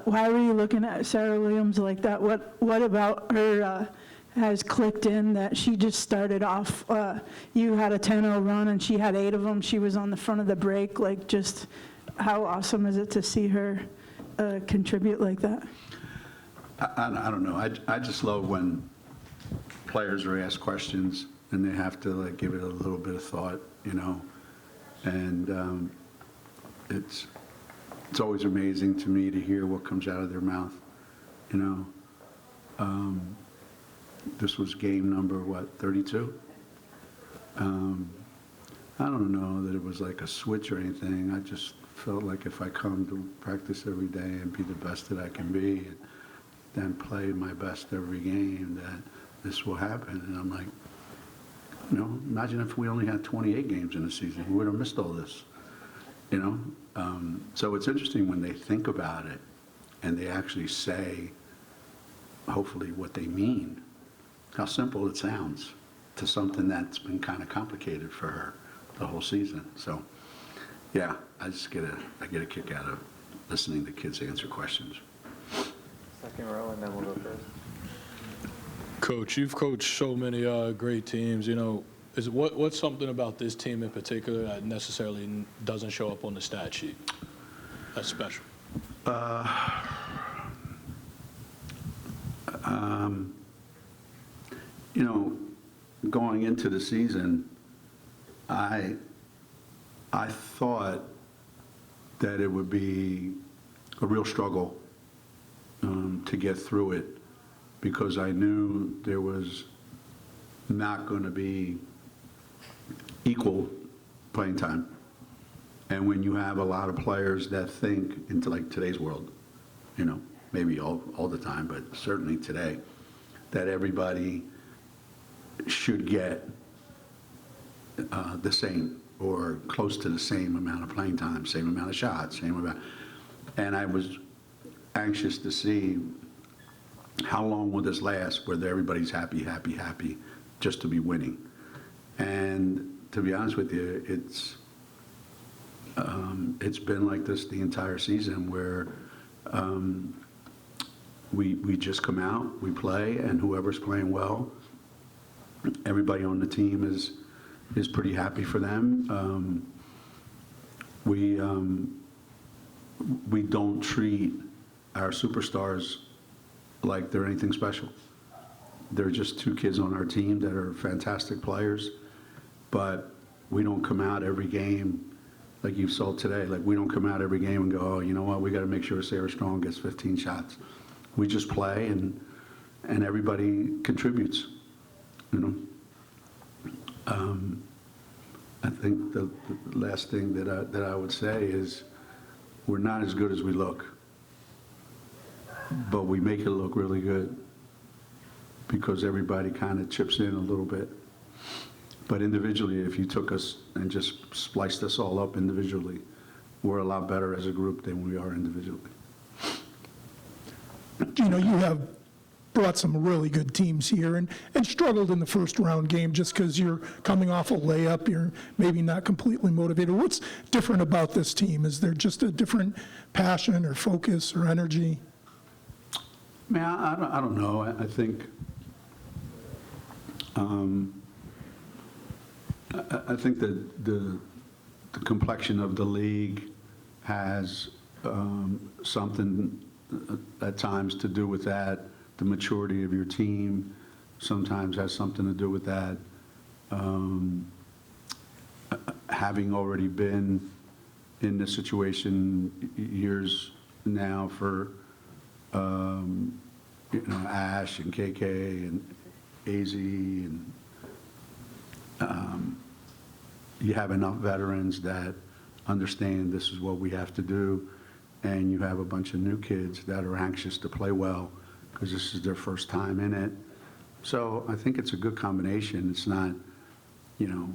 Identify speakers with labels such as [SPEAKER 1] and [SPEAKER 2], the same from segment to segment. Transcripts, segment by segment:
[SPEAKER 1] why were you looking at Sarah Williams like that? What about her has clicked in that she just started off, you had a 10-0 run and she had 8 of them. She was on the front of the break. Like, just how awesome is it to see her contribute like that?
[SPEAKER 2] I don't know. I just love when players are asked questions and they have to like give it a little bit of thought, you know. And it's always amazing to me to hear what comes out of their mouth, you know. This was game number, what, 32? I don't know that it was like a switch or anything. I just felt like if I come to practice every day and be the best that I can be and then play my best every game, that this will happen. And I'm like, you know, imagine if we only had 28 games in a season. We would have missed all this, you know? So it's interesting when they think about it and they actually say, hopefully, what they mean, how simple it sounds to something that's been kind of complicated for her the whole season. So, yeah, I get a kick out of listening to kids answer questions.
[SPEAKER 3] Second row, and then we'll go first.
[SPEAKER 4] Coach, you've coached so many great teams. You know, what's something about this team in particular that necessarily doesn't show up on the stat sheet that's special?
[SPEAKER 2] You know, going into the season, I thought that it would be a real struggle to get through it, because I knew there was not going to be equal playing time. And when you have a lot of players that think into like today's world, you know, maybe all the time, but certainly today, that everybody should get the same or close to the same amount of playing time, same amount of shots, same amount. And I was anxious to see how long will this last, where everybody's happy, happy, happy, just to be winning. And to be honest with you, it's been like this the entire season, where we just come out, we play, and whoever's playing well, everybody on the team is pretty happy for them. We don't treat our superstars like they're anything special. They're just 2 kids on our team that are fantastic players, but we don't come out every game like you saw today. Like, we don't come out every game and go, oh, you know what, we got to make sure Sarah Strong gets 15 shots. We just play, and everybody contributes, you know. I think the last thing that I would say is we're not as good as we look, but we make it look really good because everybody kind of chips in a little bit. But individually, if you took us and just spliced us all up individually, we're a lot better as a group than we are individually.
[SPEAKER 5] Geno, you have brought some really good teams here and struggled in the first round game just because you're coming off a layup, you're maybe not completely motivated. What's different about this team? Is there just a different passion or focus or energy?
[SPEAKER 2] Man, I don't know. I think I think that the complexion of the league has something at times to do with that. The maturity of your team sometimes has something to do with that. Having already been in this situation years now for you know, Ash and KK and AZ, and you have enough veterans that understand this is what we have to do, and you have a bunch of new kids that are anxious to play well because this is their first time in it. So I think it's a good combination. It's not, you know,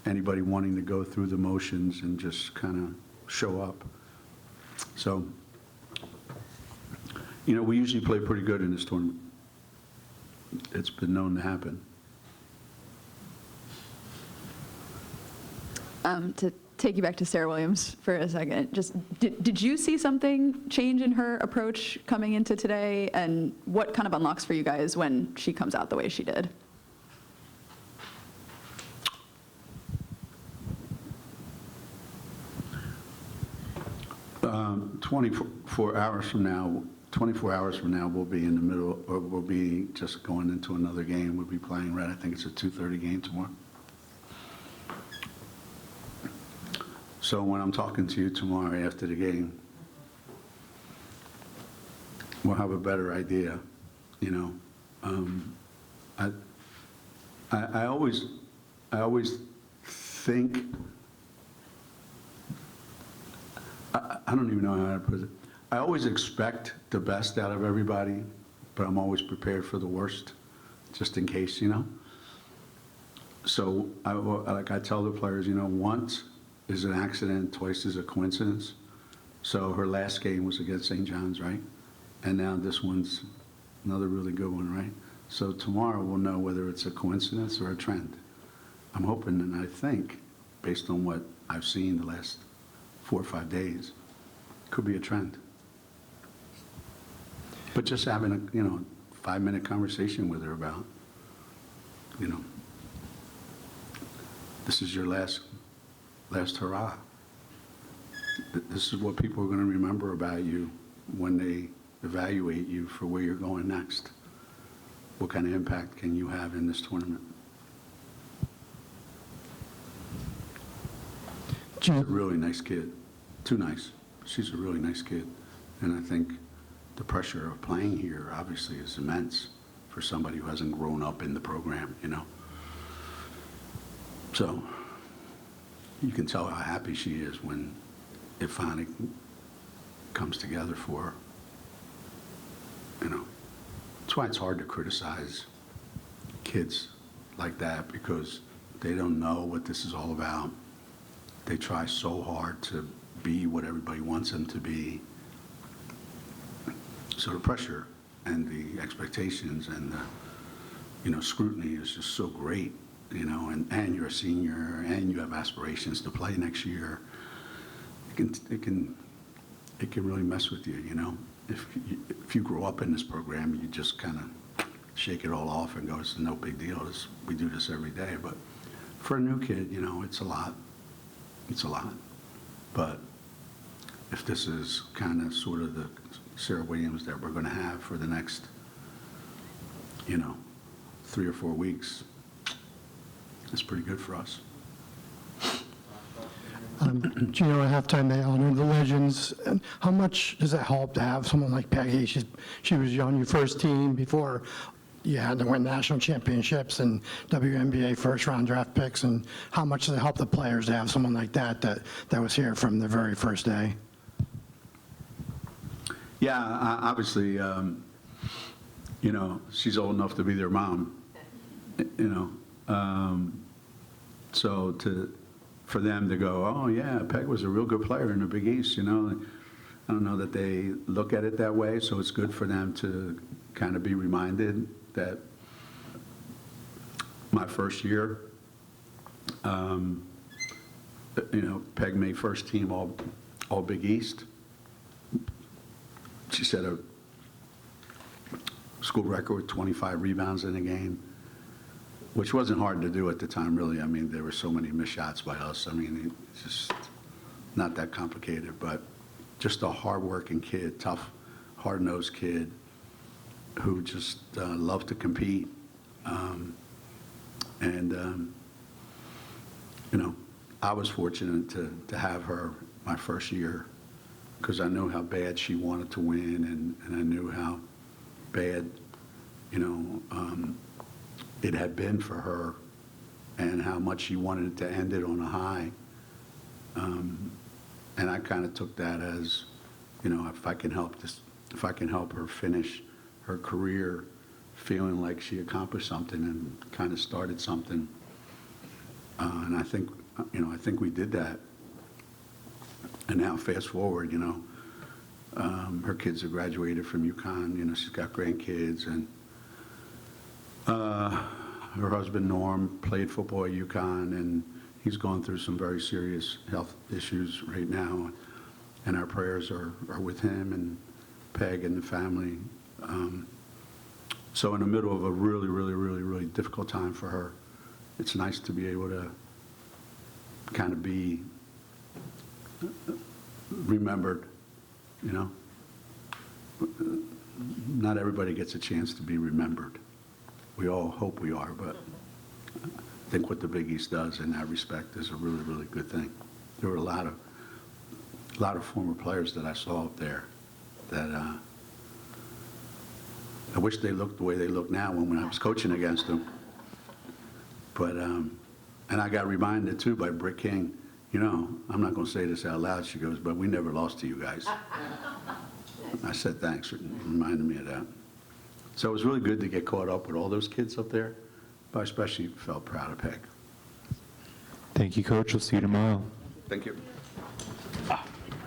[SPEAKER 2] anybody wanting to go through the motions and just kind of show up. So, you know, we usually play pretty good in this tournament. It's been known to happen.
[SPEAKER 6] take you back to Sarah Williams for a second. Just, did you see something change in her approach coming into today? And what kind of unlocks for you guys when she comes out the way she did?
[SPEAKER 2] 24 hours from now, we'll be in the middle, or we'll be just going into another game. We'll be playing Red. I think it's a 2:30 game tomorrow. So when I'm talking to you tomorrow after the game, we'll have a better idea, you know. I always think, I don't even know how to put it. I always expect the best out of everybody, but I'm always prepared for the worst, just in case, you know. So I tell the players, you know, once is an accident, twice is a coincidence. So her last game was against St. John's, right? And now this one's another really good one, right? So tomorrow we'll know whether it's a coincidence or a trend. I'm hoping, and I think, based on what I've seen the last 4 or 5 days, could be a trend. But just having a, you know, 5-minute conversation with her about, you know, this is your last hurrah. This is what people are going to remember about you when they evaluate you for where you're going next. What kind of impact can you have in this tournament? She's a really nice kid. Too nice. She's a really nice kid. And I think the pressure of playing here obviously is immense for somebody who hasn't grown up in the program, you know. So you can tell how happy she is when it finally comes together for her. You know, that's why it's hard to criticize kids like that, because they don't know what this is all about. They try so hard to be what everybody wants them to be. So the pressure and the expectations and the, you know, scrutiny is just so great, you know, and you're a senior and you have aspirations to play next year. It can really mess with you, you know. If you grow up in this program, you just kind of shake it all off and go, it's no big deal. We do this every day. But for a new kid, you know, it's a lot. It's a lot. But if this is kind of sort of the Sarah Williams that we're going to have for the next, you know, 3 or 4 weeks, it's pretty good for us.
[SPEAKER 7] Geno, at halftime, they honored the legends. And how much does it help to have someone like Peggy? She was on your first team before you had to win national championships and WNBA first-round draft picks. And how much does it help the players to have someone like that was here from the very first day?
[SPEAKER 2] Yeah, obviously, you know, she's old enough to be their mom, you know. So for them to go, oh yeah, Peg was a real good player in the Big East, you know. I don't know that they look at it that way, so it's good for them to kind of be reminded that my first year, you know, Peg made first team all Big East. She set a school record with 25 rebounds in a game, which wasn't hard to do at the time, really. I mean, there were so many missed shots by us. I mean, it's just not that complicated, but just a hard-working kid, tough, hard-nosed kid who just loved to compete. You know, I was fortunate to have her my first year because I knew how bad she wanted to win, and I knew how bad, you know, it had been for her and how much she wanted to end it on a high. And I kind of took that as, you know, if I can help her finish her career feeling like she accomplished something and kind of started something. And I think, you know, I think we did that. And now fast forward, you know, her kids have graduated from UConn, you know, she's got grandkids, and her husband Norm played football at UConn, and he's going through some very serious health issues right now, and our prayers are with him and Peg and the family. So in the middle of a really, really, really, really difficult time for her, it's nice to be able to kind of be remembered, you know? Not everybody gets a chance to be remembered. We all hope we are, but I think what the Big East does in that respect is a really, really good thing. There were a lot of former players that I saw up there that I wish they looked the way they look now when I was coaching against them. But, and I got reminded too by Brick King, you know, I'm not going to say this out loud, she goes, but we never lost to you guys. I said thanks for reminding me of that. So it was really good to get caught up with all those kids up there, but I especially felt proud of Peg.
[SPEAKER 8] Thank you, Coach. We'll see you tomorrow.
[SPEAKER 2] Thank you.